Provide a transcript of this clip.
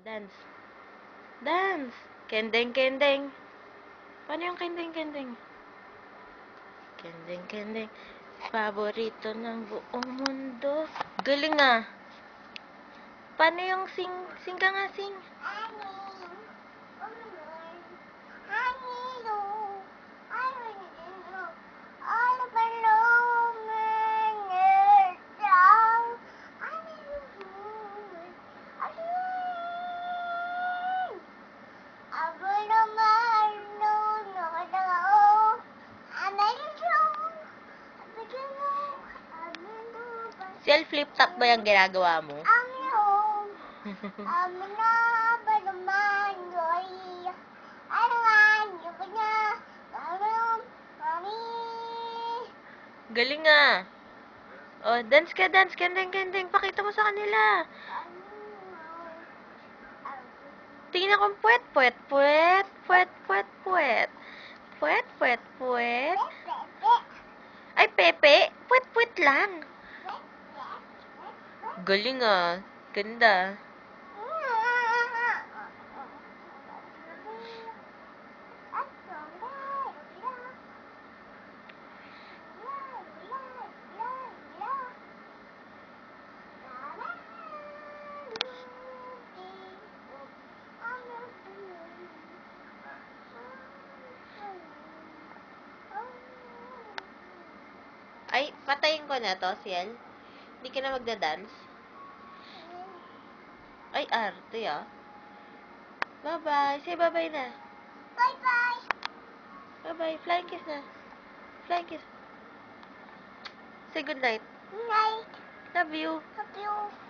Dance. Dance. Kendeng, kendeng. Paano yung kendeng, kendeng? Kendeng, kendeng. Paborito ng buong mundo. Galing ah. Paano yung sing? Sing ka nga, sing. Self-flip top ba yung ginagawa mo? Galing ah. Oh, dance ka, dance. Kendeng, kendeng. Pakita mo sa kanila. Tingnan akong puwet, puwet, puwet. Puwet, puwet, puwet. Puwet, puwet, puwet. Ay, Pepe. Puwet, puwet lang. Galing ah. Ganda. Ay, patayin ko na to, Ciel. Hindi ka na magda-dance. Ay, arte ah. Bye-bye. Say bye-bye na. Bye-bye. Bye-bye. Flying kiss na. Flying kiss. Say good night. Night. Love you. Love you.